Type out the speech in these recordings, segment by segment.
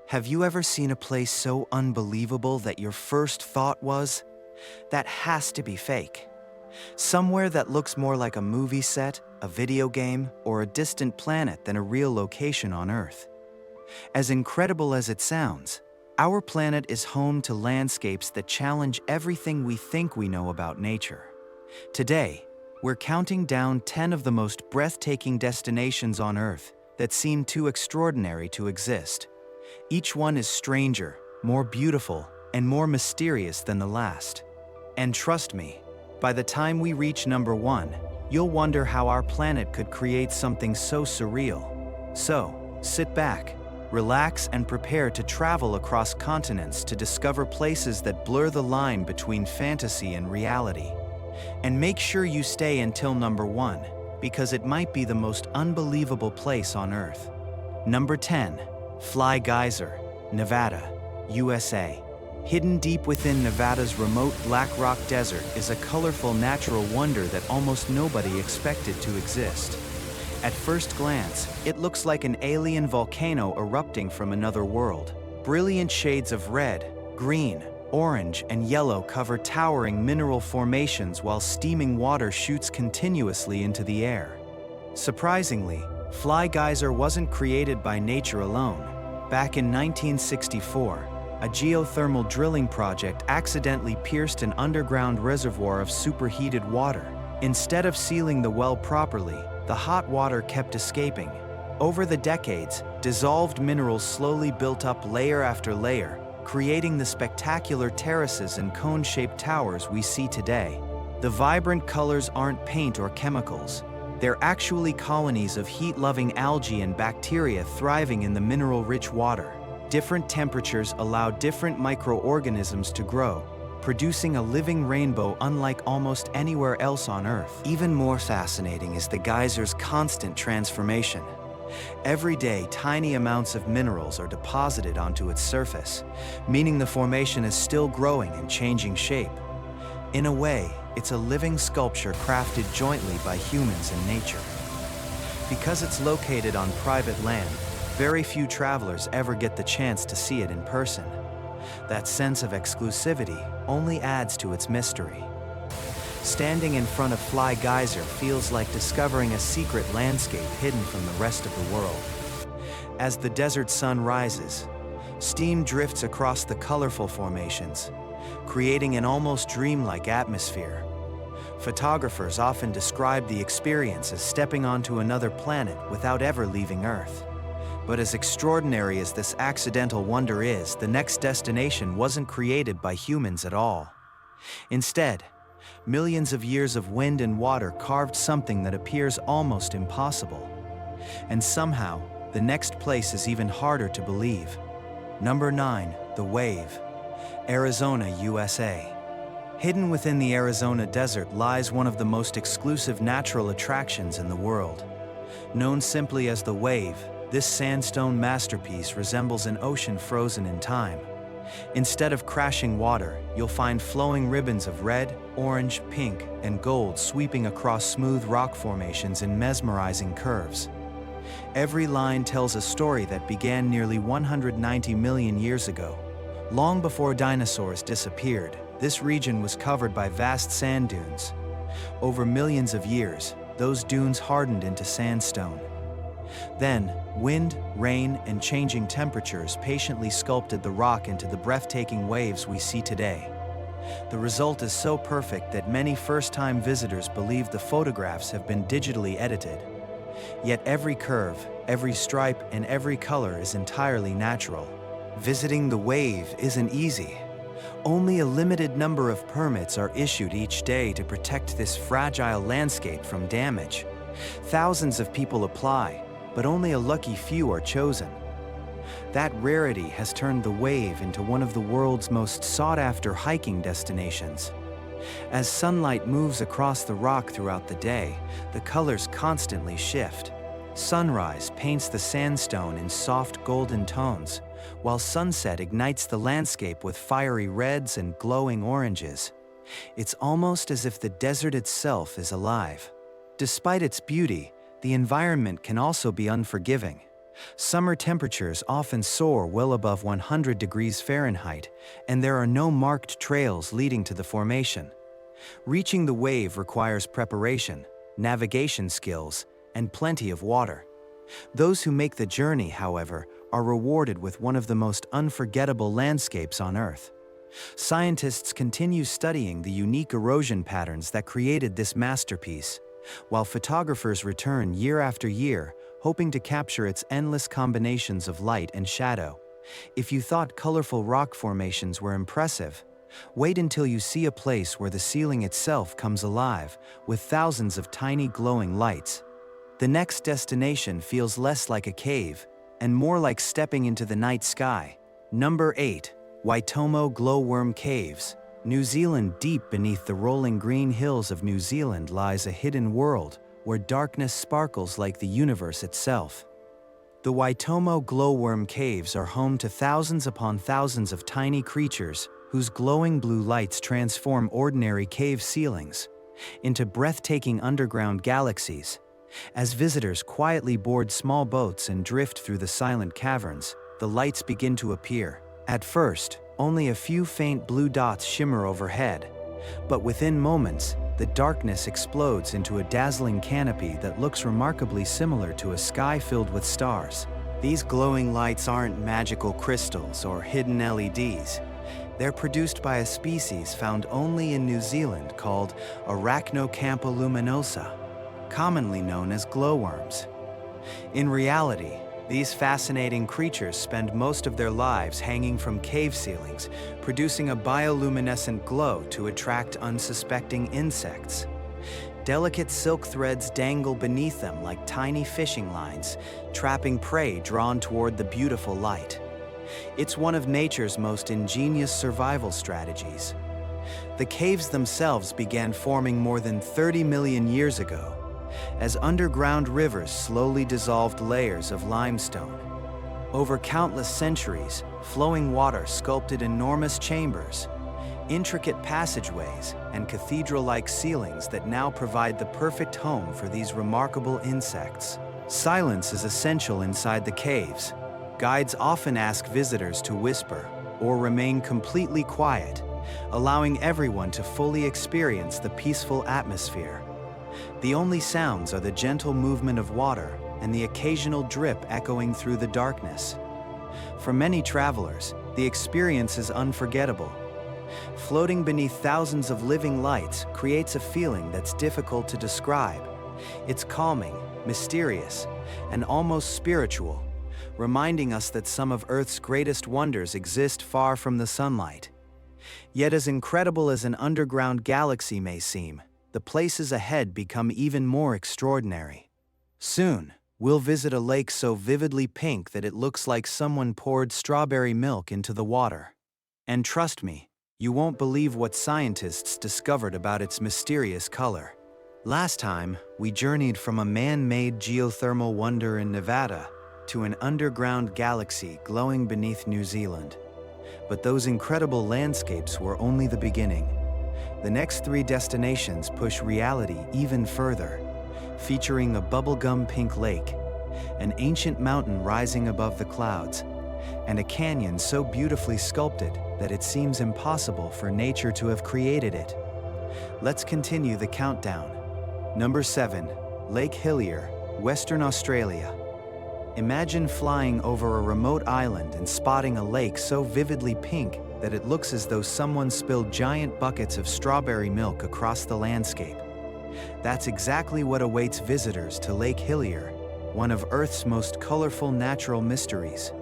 Have you ever seen a place so unbelievable that your first thought was, that has to be fake? Somewhere that looks more like a movie set, a video game, or a distant planet than a real location on Earth. As incredible as it sounds, our planet is home to landscapes that challenge everything we think we know about nature. Today, we're counting down 10 of the most breathtaking destinations on Earth that seem too extraordinary to exist. Each one is stranger, more beautiful, and more mysterious than the last. And trust me, by the time we reach number 1, you'll wonder how our planet could create something so surreal. So, sit back, relax, and prepare to travel across continents to discover places that blur the line between fantasy and reality. And make sure you stay until number 1, because it might be the most unbelievable place on Earth. Number 10. Fly Geyser, Nevada, USA. Hidden deep within Nevada's remote Black Rock Desert is a colorful natural wonder that almost nobody expected to exist. At first glance, it looks like an alien volcano erupting from another world. Brilliant shades of red, green, orange, and yellow cover towering mineral formations while steaming water shoots continuously into the air. Surprisingly, Fly Geyser wasn't created by nature alone. Back in 1964, a geothermal drilling project accidentally pierced an underground reservoir of superheated water. Instead of sealing the well properly, the hot water kept escaping. Over the decades, dissolved minerals slowly built up layer after layer, creating the spectacular terraces and cone-shaped towers we see today. The vibrant colors aren't paint or chemicals. They're actually colonies of heat-loving algae and bacteria thriving in the mineral-rich water. Different temperatures allow different microorganisms to grow, producing a living rainbow unlike almost anywhere else on Earth. Even more fascinating is the geyser's constant transformation. Every day, tiny amounts of minerals are deposited onto its surface, meaning the formation is still growing and changing shape. In a way, it's a living sculpture crafted jointly by humans and nature. Because it's located on private land, very few travelers ever get the chance to see it in person. That sense of exclusivity only adds to its mystery. Standing in front of Fly Geyser feels like discovering a secret landscape hidden from the rest of the world. As the desert sun rises, steam drifts across the colorful formations, creating an almost dreamlike atmosphere. Photographers often describe the experience as stepping onto another planet without ever leaving Earth. But as extraordinary as this accidental wonder is, the next destination wasn't created by humans at all. Instead, millions of years of wind and water carved something that appears almost impossible. And somehow, the next place is even harder to believe. Number 9, The Wave, Arizona, USA. Hidden within the Arizona desert lies one of the most exclusive natural attractions in the world. Known simply as The Wave, this sandstone masterpiece resembles an ocean frozen in time. Instead of crashing water, you'll find flowing ribbons of red, orange, pink, and gold sweeping across smooth rock formations in mesmerizing curves. Every line tells a story that began nearly 190 million years ago. Long before dinosaurs disappeared, this region was covered by vast sand dunes. Over millions of years, those dunes hardened into sandstone. Then, wind, rain, and changing temperatures patiently sculpted the rock into the breathtaking waves we see today. The result is so perfect that many first-time visitors believe the photographs have been digitally edited. Yet every curve, every stripe, and every color is entirely natural. Visiting The Wave isn't easy. Only a limited number of permits are issued each day to protect this fragile landscape from damage. Thousands of people apply, but only a lucky few are chosen. That rarity has turned The Wave into one of the world's most sought-after hiking destinations. As sunlight moves across the rock throughout the day, the colors constantly shift. Sunrise paints the sandstone in soft golden tones, while sunset ignites the landscape with fiery reds and glowing oranges. It's almost as if the desert itself is alive. Despite its beauty, the environment can also be unforgiving. Summer temperatures often soar well above 100 degrees Fahrenheit, and there are no marked trails leading to the formation. Reaching the wave requires preparation, navigation skills, and plenty of water. Those who make the journey, however, are rewarded with one of the most unforgettable landscapes on Earth. Scientists continue studying the unique erosion patterns that created this masterpiece, while photographers return year after year, hoping to capture its endless combinations of light and shadow. If you thought colorful rock formations were impressive, wait until you see a place where the ceiling itself comes alive, with thousands of tiny glowing lights. The next destination feels less like a cave, and more like stepping into the night sky. Number 8. Waitomo Glowworm Caves. New Zealand. Deep beneath the rolling green hills of New Zealand lies a hidden world where darkness sparkles like the universe itself. The Waitomo Glowworm Caves are home to thousands upon thousands of tiny creatures whose glowing blue lights transform ordinary cave ceilings into breathtaking underground galaxies. As visitors quietly board small boats and drift through the silent caverns, the lights begin to appear. At first, only a few faint blue dots shimmer overhead, but within moments, the darkness explodes into a dazzling canopy that looks remarkably similar to a sky filled with stars. These glowing lights aren't magical crystals or hidden LEDs. They're produced by a species found only in New Zealand called Arachnocampa luminosa, commonly known as glowworms. In reality, these fascinating creatures spend most of their lives hanging from cave ceilings, producing a bioluminescent glow to attract unsuspecting insects. Delicate silk threads dangle beneath them like tiny fishing lines, trapping prey drawn toward the beautiful light. It's one of nature's most ingenious survival strategies. The caves themselves began forming more than 30 million years ago, as underground rivers slowly dissolved layers of limestone. Over countless centuries, flowing water sculpted enormous chambers, intricate passageways, and cathedral-like ceilings that now provide the perfect home for these remarkable insects. Silence is essential inside the caves. Guides often ask visitors to whisper or remain completely quiet, allowing everyone to fully experience the peaceful atmosphere. The only sounds are the gentle movement of water and the occasional drip echoing through the darkness. For many travelers, the experience is unforgettable. Floating beneath thousands of living lights creates a feeling that's difficult to describe. It's calming, mysterious, and almost spiritual, reminding us that some of Earth's greatest wonders exist far from the sunlight. Yet as incredible as an underground galaxy may seem, the places ahead become even more extraordinary. Soon, we'll visit a lake so vividly pink that it looks like someone poured strawberry milk into the water. And trust me, you won't believe what scientists discovered about its mysterious color. Last time, we journeyed from a man-made geothermal wonder in Nevada to an underground galaxy glowing beneath New Zealand. But those incredible landscapes were only the beginning. The next 3 destinations push reality even further, featuring a bubblegum pink lake, an ancient mountain rising above the clouds, and a canyon so beautifully sculpted that it seems impossible for nature to have created it. Let's continue the countdown. Number 7. Lake Hillier, Western Australia. Imagine flying over a remote island and spotting a lake so vividly pink that it looks as though someone spilled giant buckets of strawberry milk across the landscape. That's exactly what awaits visitors to Lake Hillier, one of Earth's most colorful natural mysteries.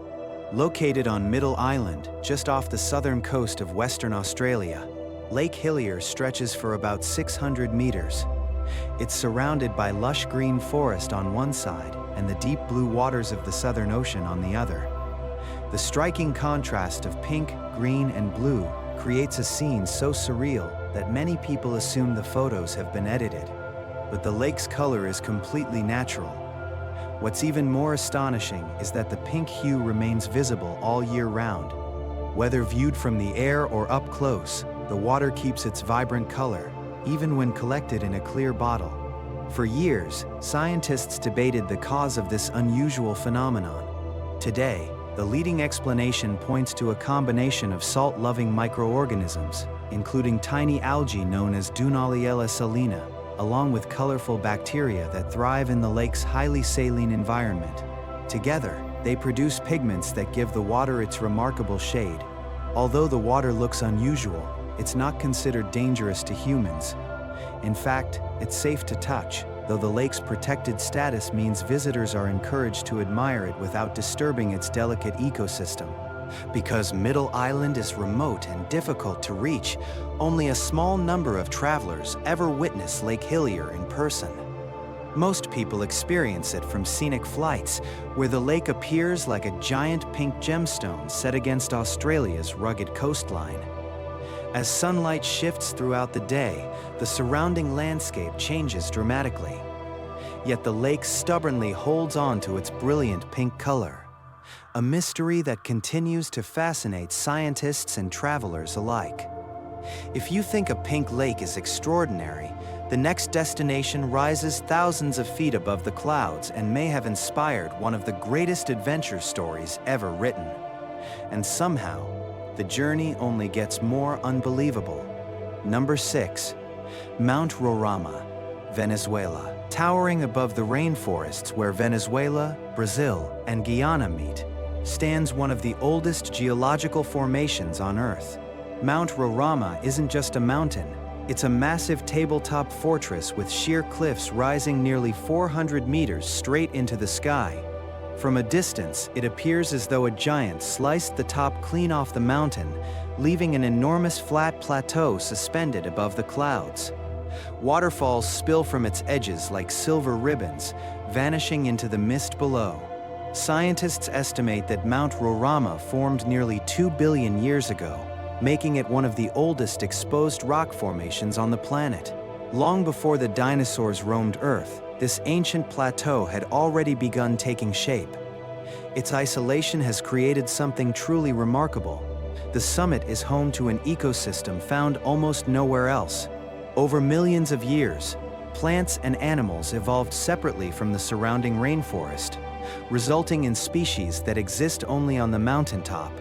Located on Middle Island, just off the southern coast of Western Australia, Lake Hillier stretches for about 600 meters. It's surrounded by lush green forest on one side and the deep blue waters of the Southern Ocean on the other. The striking contrast of pink, green, and blue creates a scene so surreal that many people assume the photos have been edited. But the lake's color is completely natural. What's even more astonishing is that the pink hue remains visible all year round. Whether viewed from the air or up close, the water keeps its vibrant color, even when collected in a clear bottle. For years, scientists debated the cause of this unusual phenomenon. Today, the leading explanation points to a combination of salt-loving microorganisms, including tiny algae known as Dunaliella salina, along with colorful bacteria that thrive in the lake's highly saline environment. Together, they produce pigments that give the water its remarkable shade. Although the water looks unusual, it's not considered dangerous to humans. In fact, it's safe to touch, though the lake's protected status means visitors are encouraged to admire it without disturbing its delicate ecosystem. Because Middle Island is remote and difficult to reach, only a small number of travelers ever witness Lake Hillier in person. Most people experience it from scenic flights, where the lake appears like a giant pink gemstone set against Australia's rugged coastline. As sunlight shifts throughout the day, the surrounding landscape changes dramatically. Yet the lake stubbornly holds on to its brilliant pink color, a mystery that continues to fascinate scientists and travelers alike. If you think a pink lake is extraordinary, the next destination rises thousands of feet above the clouds and may have inspired one of the greatest adventure stories ever written. And somehow, the journey only gets more unbelievable. Number 6. Mount Roraima, Venezuela. Towering above the rainforests where Venezuela, Brazil, and Guyana meet, stands one of the oldest geological formations on Earth. Mount Roraima isn't just a mountain, it's a massive tabletop fortress with sheer cliffs rising nearly 400 meters straight into the sky. From a distance, it appears as though a giant sliced the top clean off the mountain, leaving an enormous flat plateau suspended above the clouds. Waterfalls spill from its edges like silver ribbons, vanishing into the mist below. Scientists estimate that Mount Roraima formed nearly 2 billion years ago, making it one of the oldest exposed rock formations on the planet. Long before the dinosaurs roamed Earth, this ancient plateau had already begun taking shape. Its isolation has created something truly remarkable. The summit is home to an ecosystem found almost nowhere else. Over millions of years, plants and animals evolved separately from the surrounding rainforest, resulting in species that exist only on the mountaintop.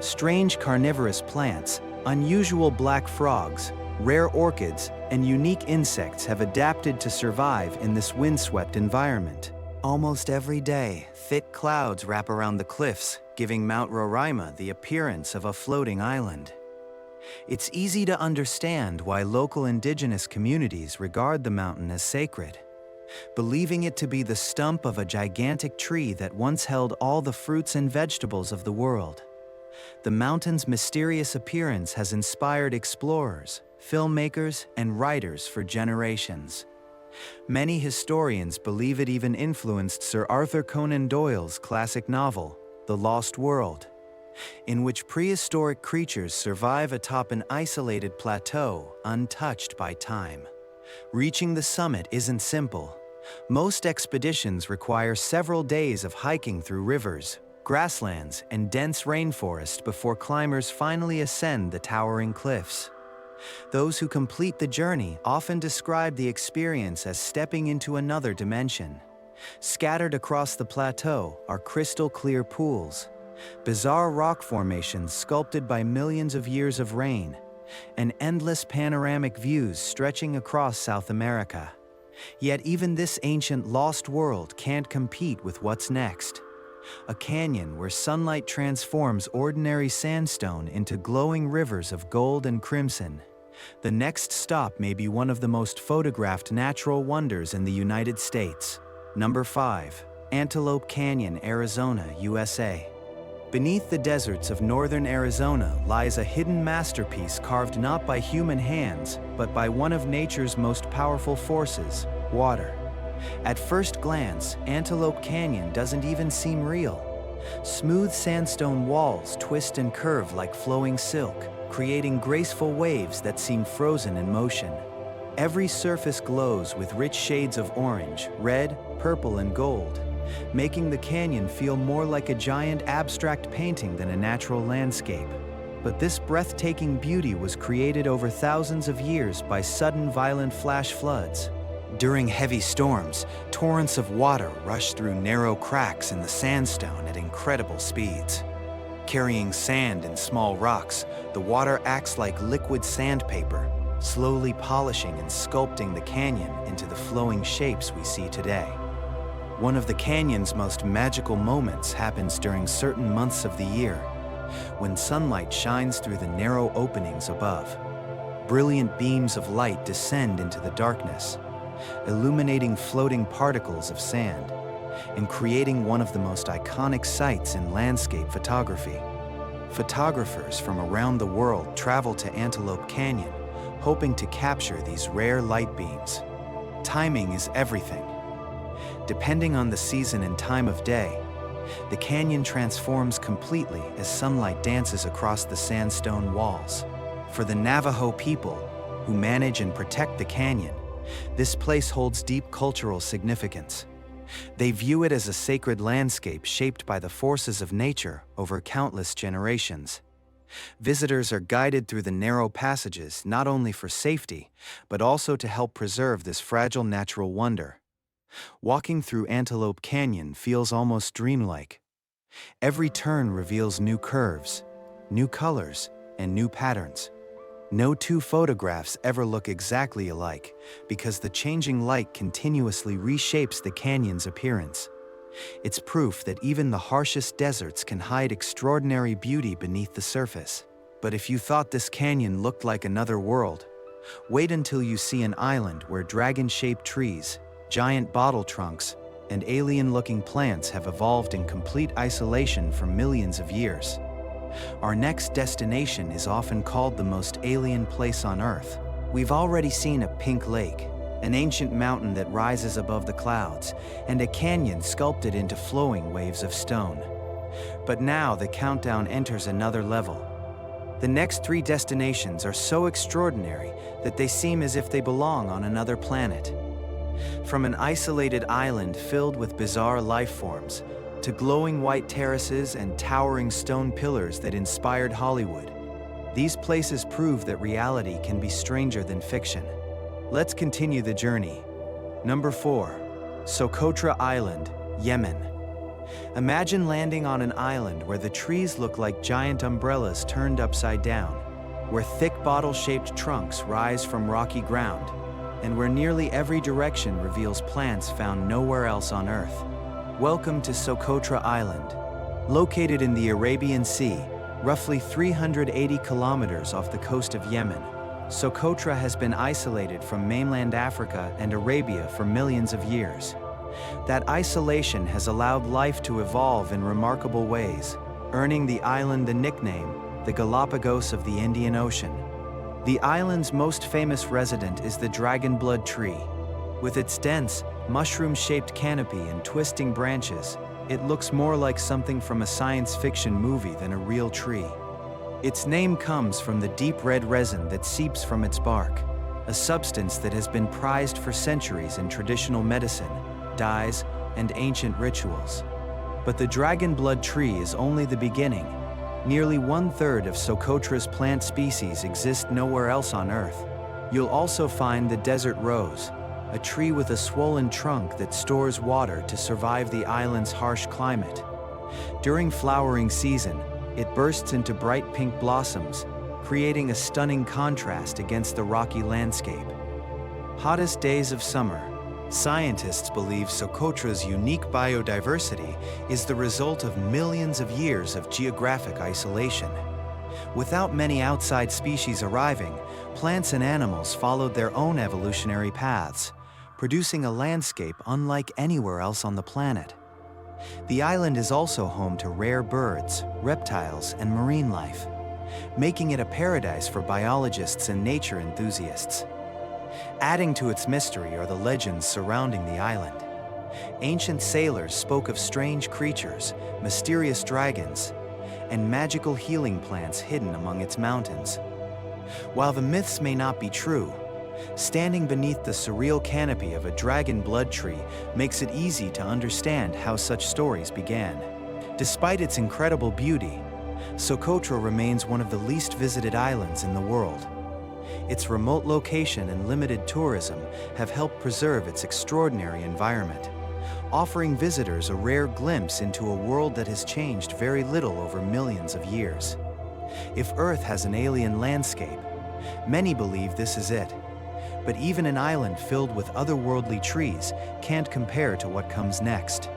Strange carnivorous plants, unusual black frogs, rare orchids, and unique insects have adapted to survive in this windswept environment. Almost every day, thick clouds wrap around the cliffs, giving Mount Roraima the appearance of a floating island. It's easy to understand why local indigenous communities regard the mountain as sacred, believing it to be the stump of a gigantic tree that once held all the fruits and vegetables of the world. The mountain's mysterious appearance has inspired explorers, filmmakers, and writers for generations. Many historians believe it even influenced Sir Arthur Conan Doyle's classic novel, The Lost World, in which prehistoric creatures survive atop an isolated plateau untouched by time. Reaching the summit isn't simple. Most expeditions require several days of hiking through rivers, grasslands, and dense rainforest before climbers finally ascend the towering cliffs. Those who complete the journey often describe the experience as stepping into another dimension. Scattered across the plateau are crystal-clear pools, bizarre rock formations sculpted by millions of years of rain, and endless panoramic views stretching across South America. Yet even this ancient lost world can't compete with what's next. A canyon where sunlight transforms ordinary sandstone into glowing rivers of gold and crimson. The next stop may be one of the most photographed natural wonders in the United States. Number 5. Antelope Canyon, Arizona, USA. Beneath the deserts of northern Arizona lies a hidden masterpiece carved not by human hands, but by one of nature's most powerful forces, water. At first glance, Antelope Canyon doesn't even seem real. Smooth sandstone walls twist and curve like flowing silk, creating graceful waves that seem frozen in motion. Every surface glows with rich shades of orange, red, purple, and gold, making the canyon feel more like a giant abstract painting than a natural landscape. But this breathtaking beauty was created over thousands of years by sudden violent flash floods. During heavy storms, torrents of water rush through narrow cracks in the sandstone at incredible speeds. Carrying sand and small rocks, the water acts like liquid sandpaper, slowly polishing and sculpting the canyon into the flowing shapes we see today. One of the canyon's most magical moments happens during certain months of the year, when sunlight shines through the narrow openings above. Brilliant beams of light descend into the darkness, illuminating floating particles of sand and creating one of the most iconic sights in landscape photography. Photographers from around the world travel to Antelope Canyon, hoping to capture these rare light beams. Timing is everything. Depending on the season and time of day, the canyon transforms completely as sunlight dances across the sandstone walls. For the Navajo people, who manage and protect the canyon, this place holds deep cultural significance. They view it as a sacred landscape shaped by the forces of nature over countless generations. Visitors are guided through the narrow passages not only for safety, but also to help preserve this fragile natural wonder. Walking through Antelope Canyon feels almost dreamlike. Every turn reveals new curves, new colors, and new patterns. No two photographs ever look exactly alike because the changing light continuously reshapes the canyon's appearance. It's proof that even the harshest deserts can hide extraordinary beauty beneath the surface. But if you thought this canyon looked like another world, wait until you see an island where dragon-shaped trees, giant bottle trunks, and alien-looking plants have evolved in complete isolation for millions of years. Our next destination is often called the most alien place on Earth. We've already seen a pink lake, an ancient mountain that rises above the clouds, and a canyon sculpted into flowing waves of stone. But now the countdown enters another level. The next 3 destinations are so extraordinary that they seem as if they belong on another planet. From an isolated island filled with bizarre life forms, to glowing white terraces and towering stone pillars that inspired Hollywood, these places prove that reality can be stranger than fiction. Let's continue the journey. Number 4. Socotra Island, Yemen. Imagine landing on an island where the trees look like giant umbrellas turned upside down, where thick bottle-shaped trunks rise from rocky ground, and where nearly every direction reveals plants found nowhere else on Earth. Welcome to Socotra Island. Located in the Arabian Sea, roughly 380 kilometers off the coast of Yemen, Socotra has been isolated from mainland Africa and Arabia for millions of years. That isolation has allowed life to evolve in remarkable ways, earning the island the nickname, the Galapagos of the Indian Ocean. The island's most famous resident is the dragon blood tree. With its dense, mushroom-shaped canopy and twisting branches, it looks more like something from a science fiction movie than a real tree. Its name comes from the deep red resin that seeps from its bark, a substance that has been prized for centuries in traditional medicine, dyes, and ancient rituals. But the dragon blood tree is only the beginning. Nearly 1/3 of Socotra's plant species exist nowhere else on Earth. You'll also find the desert rose, a tree with a swollen trunk that stores water to survive the island's harsh climate. During flowering season, it bursts into bright pink blossoms, creating a stunning contrast against the rocky landscape. Hottest days of summer. Scientists believe Socotra's unique biodiversity is the result of millions of years of geographic isolation. Without many outside species arriving, plants and animals followed their own evolutionary paths, producing a landscape unlike anywhere else on the planet. The island is also home to rare birds, reptiles, and marine life, making it a paradise for biologists and nature enthusiasts. Adding to its mystery are the legends surrounding the island. Ancient sailors spoke of strange creatures, mysterious dragons, and magical healing plants hidden among its mountains. While the myths may not be true, standing beneath the surreal canopy of a dragon blood tree makes it easy to understand how such stories began. Despite its incredible beauty, Socotra remains one of the least visited islands in the world. Its remote location and limited tourism have helped preserve its extraordinary environment, offering visitors a rare glimpse into a world that has changed very little over millions of years. If Earth has an alien landscape, many believe this is it. But even an island filled with otherworldly trees can't compare to what comes next.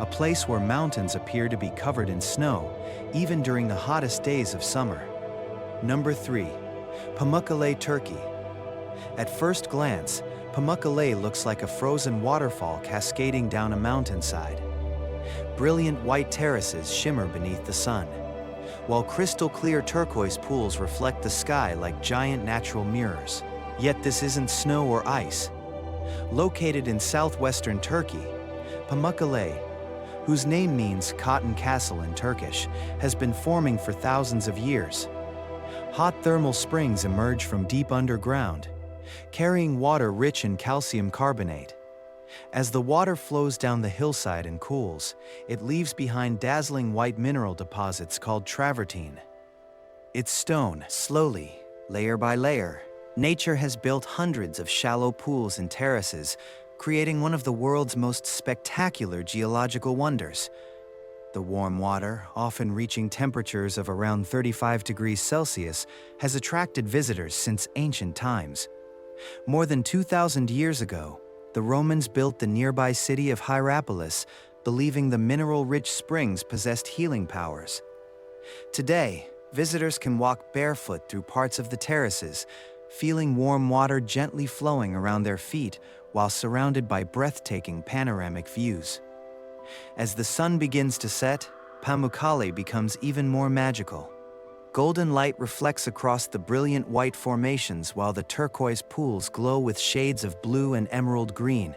A place where mountains appear to be covered in snow, even during the hottest days of summer. Number 3. Pamukkale, Turkey. At first glance, Pamukkale looks like a frozen waterfall cascading down a mountainside. Brilliant white terraces shimmer beneath the sun, while crystal-clear turquoise pools reflect the sky like giant natural mirrors. Yet this isn't snow or ice. Located in southwestern Turkey, Pamukkale, whose name means cotton castle in Turkish, has been forming for thousands of years. Hot thermal springs emerge from deep underground, carrying water rich in calcium carbonate. As the water flows down the hillside and cools, it leaves behind dazzling white mineral deposits called travertine. It's stone, slowly, layer by layer. Nature has built hundreds of shallow pools and terraces, creating one of the world's most spectacular geological wonders. The warm water, often reaching temperatures of around 35 degrees Celsius, has attracted visitors since ancient times. More than 2,000 years ago, the Romans built the nearby city of Hierapolis, believing the mineral-rich springs possessed healing powers. Today, visitors can walk barefoot through parts of the terraces, feeling warm water gently flowing around their feet while surrounded by breathtaking panoramic views. As the sun begins to set, Pamukkale becomes even more magical. Golden light reflects across the brilliant white formations while the turquoise pools glow with shades of blue and emerald green.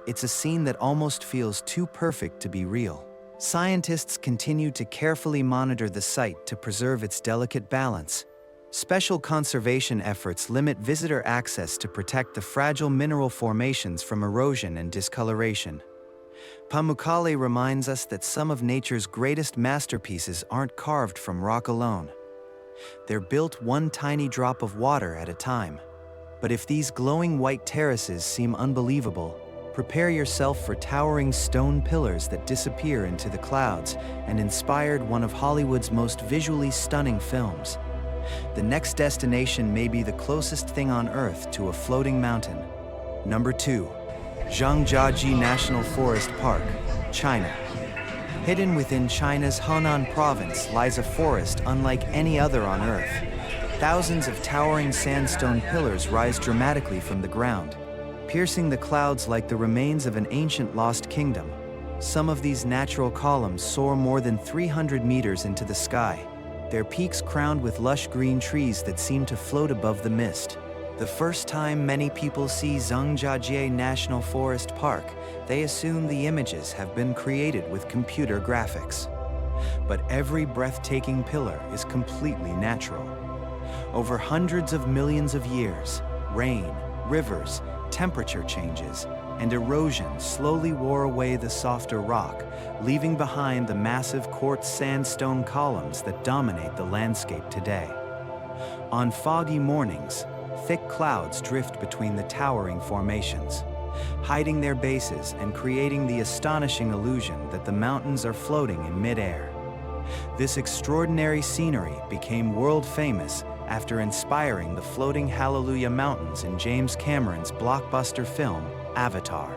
It's a scene that almost feels too perfect to be real. Scientists continue to carefully monitor the site to preserve its delicate balance. Special conservation efforts limit visitor access to protect the fragile mineral formations from erosion and discoloration. Pamukkale reminds us that some of nature's greatest masterpieces aren't carved from rock alone. They're built one tiny drop of water at a time. But if these glowing white terraces seem unbelievable, prepare yourself for towering stone pillars that disappear into the clouds and inspired one of Hollywood's most visually stunning films. The next destination may be the closest thing on Earth to a floating mountain. Number 2. Zhangjiajie National Forest Park, China. Hidden within China's Henan province lies a forest unlike any other on Earth. Thousands of towering sandstone pillars rise dramatically from the ground, piercing the clouds like the remains of an ancient lost kingdom. Some of these natural columns soar more than 300 meters into the sky, their peaks crowned with lush green trees that seem to float above the mist. The first time many people see Zhangjiajie National Forest Park, they assume the images have been created with computer graphics. But every breathtaking pillar is completely natural. Over hundreds of millions of years, rain, rivers, temperature changes, and erosion slowly wore away the softer rock, leaving behind the massive quartz sandstone columns that dominate the landscape today. On foggy mornings, thick clouds drift between the towering formations, hiding their bases and creating the astonishing illusion that the mountains are floating in midair. This extraordinary scenery became world famous after inspiring the floating Hallelujah Mountains in James Cameron's blockbuster film, Avatar.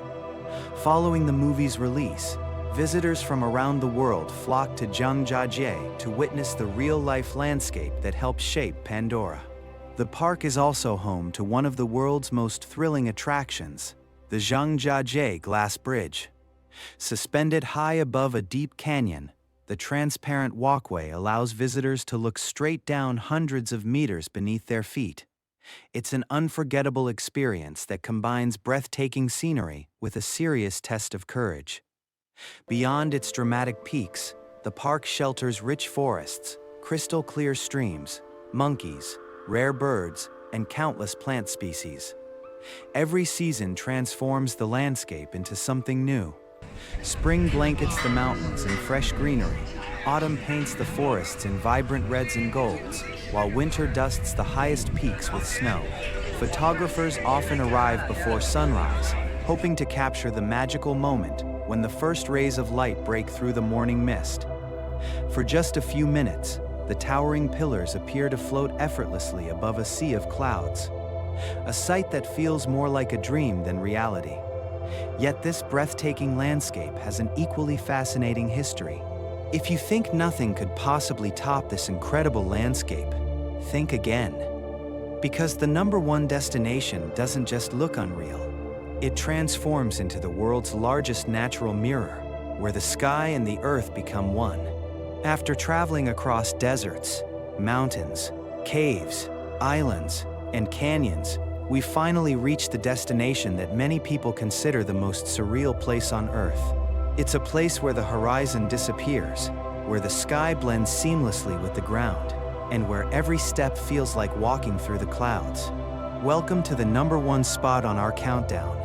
Following the movie's release, visitors from around the world flocked to Zhangjiajie to witness the real-life landscape that helped shape Pandora. The park is also home to one of the world's most thrilling attractions, the Zhangjiajie Glass Bridge. Suspended high above a deep canyon, the transparent walkway allows visitors to look straight down hundreds of meters beneath their feet. It's an unforgettable experience that combines breathtaking scenery with a serious test of courage. Beyond its dramatic peaks, the park shelters rich forests, crystal-clear streams, monkeys, rare birds, and countless plant species. Every season transforms the landscape into something new. Spring blankets the mountains in fresh greenery, autumn paints the forests in vibrant reds and golds, while winter dusts the highest peaks with snow. Photographers often arrive before sunrise, hoping to capture the magical moment when the first rays of light break through the morning mist. For just a few minutes, the towering pillars appear to float effortlessly above a sea of clouds, a sight that feels more like a dream than reality. Yet this breathtaking landscape has an equally fascinating history. If you think nothing could possibly top this incredible landscape, think again. Because the #1 destination doesn't just look unreal, it transforms into the world's largest natural mirror, where the sky and the earth become one. After traveling across deserts, mountains, caves, islands, and canyons, we finally reach the destination that many people consider the most surreal place on Earth. It's a place where the horizon disappears, where the sky blends seamlessly with the ground, and where every step feels like walking through the clouds. Welcome to the #1 spot on our countdown.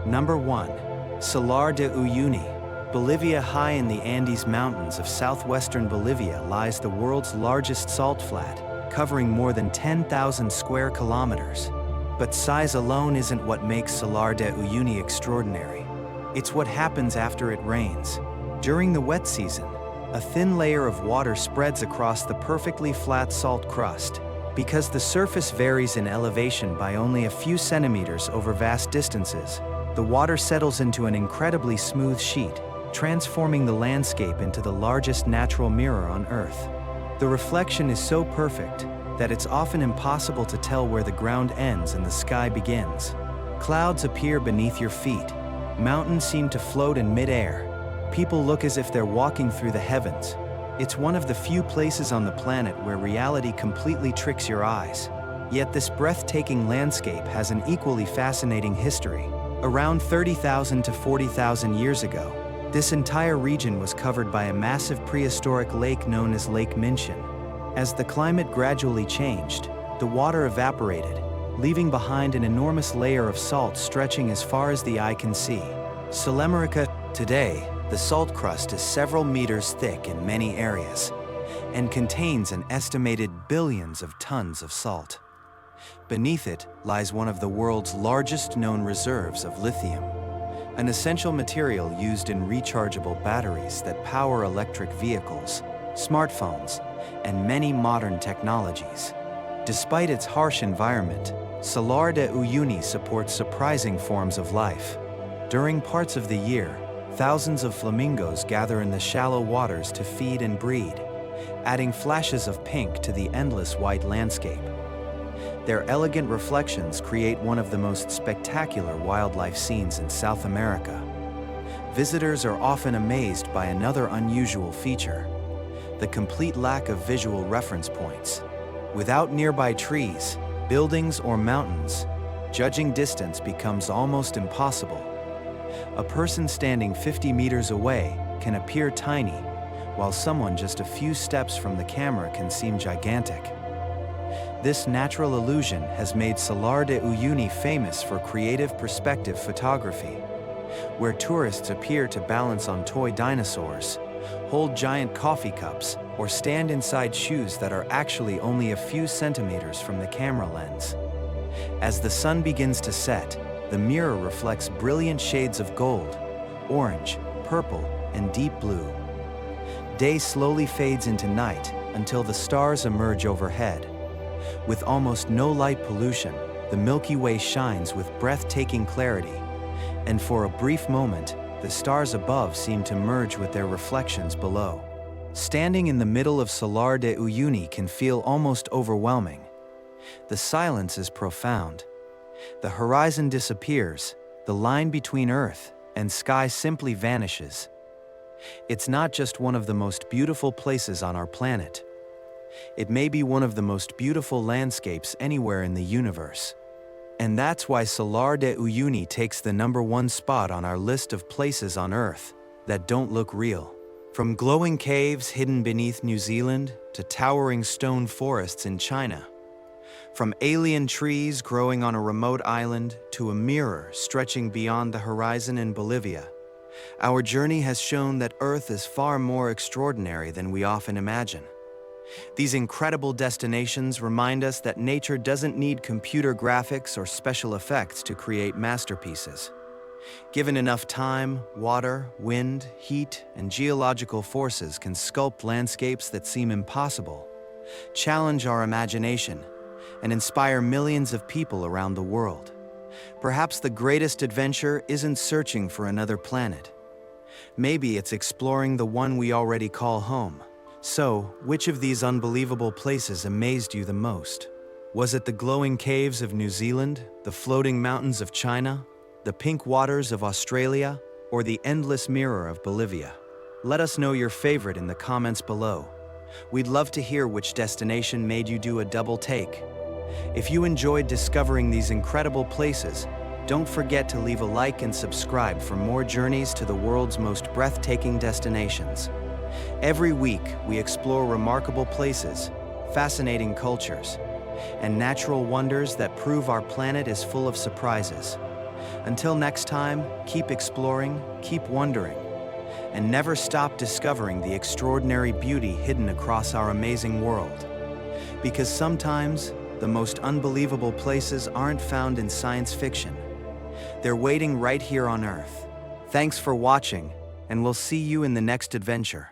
Number 1. Salar de Uyuni. Bolivia. High in the Andes Mountains of southwestern Bolivia lies the world's largest salt flat, covering more than 10,000 square kilometers. But size alone isn't what makes Salar de Uyuni extraordinary. It's what happens after it rains. During the wet season, a thin layer of water spreads across the perfectly flat salt crust. Because the surface varies in elevation by only a few centimeters over vast distances, the water settles into an incredibly smooth sheet, transforming the landscape into the largest natural mirror on Earth. The reflection is so perfect that it's often impossible to tell where the ground ends and the sky begins. Clouds appear beneath your feet. Mountains seem to float in mid-air. People look as if they're walking through the heavens. It's one of the few places on the planet where reality completely tricks your eyes. Yet this breathtaking landscape has an equally fascinating history. Around 30,000 to 40,000 years ago, this entire region was covered by a massive prehistoric lake known as Lake Minchin. As the climate gradually changed, the water evaporated, leaving behind an enormous layer of salt stretching as far as the eye can see. Solemerica. Today, the salt crust is several meters thick in many areas and contains an estimated billions of tons of salt. Beneath it lies one of the world's largest known reserves of lithium, an essential material used in rechargeable batteries that power electric vehicles, smartphones, and many modern technologies. Despite its harsh environment, Salar de Uyuni supports surprising forms of life. During parts of the year, thousands of flamingos gather in the shallow waters to feed and breed, adding flashes of pink to the endless white landscape. Their elegant reflections create one of the most spectacular wildlife scenes in South America. Visitors are often amazed by another unusual feature: the complete lack of visual reference points. Without nearby trees, buildings, or mountains, judging distance becomes almost impossible. A person standing 50 meters away can appear tiny, while someone just a few steps from the camera can seem gigantic. This natural illusion has made Salar de Uyuni famous for creative perspective photography, where tourists appear to balance on toy dinosaurs, hold giant coffee cups, or stand inside shoes that are actually only a few centimeters from the camera lens. As the sun begins to set, the mirror reflects brilliant shades of gold, orange, purple, and deep blue. Day slowly fades into night until the stars emerge overhead. With almost no light pollution, the Milky Way shines with breathtaking clarity, and for a brief moment, the stars above seem to merge with their reflections below. Standing in the middle of Salar de Uyuni can feel almost overwhelming. The silence is profound. The horizon disappears, the line between earth and sky simply vanishes. It's not just one of the most beautiful places on our planet. It may be one of the most beautiful landscapes anywhere in the universe. And that's why Salar de Uyuni takes the #1 spot on our list of places on Earth that don't look real. From glowing caves hidden beneath New Zealand to towering stone forests in China. From alien trees growing on a remote island to a mirror stretching beyond the horizon in Bolivia, our journey has shown that Earth is far more extraordinary than we often imagine. These incredible destinations remind us that nature doesn't need computer graphics or special effects to create masterpieces. Given enough time, water, wind, heat, and geological forces can sculpt landscapes that seem impossible, challenge our imagination, and inspire millions of people around the world. Perhaps the greatest adventure isn't searching for another planet. Maybe it's exploring the one we already call home. So, which of these unbelievable places amazed you the most? Was it the glowing caves of New Zealand, the floating mountains of China, the pink waters of Australia, or the endless mirror of Bolivia? Let us know your favorite in the comments below. We'd love to hear which destination made you do a double take. If you enjoyed discovering these incredible places, don't forget to leave a like and subscribe for more journeys to the world's most breathtaking destinations. Every week, we explore remarkable places, fascinating cultures, and natural wonders that prove our planet is full of surprises. Until next time, keep exploring, keep wondering, and never stop discovering the extraordinary beauty hidden across our amazing world. Because sometimes, the most unbelievable places aren't found in science fiction. They're waiting right here on Earth. Thanks for watching, and we'll see you in the next adventure.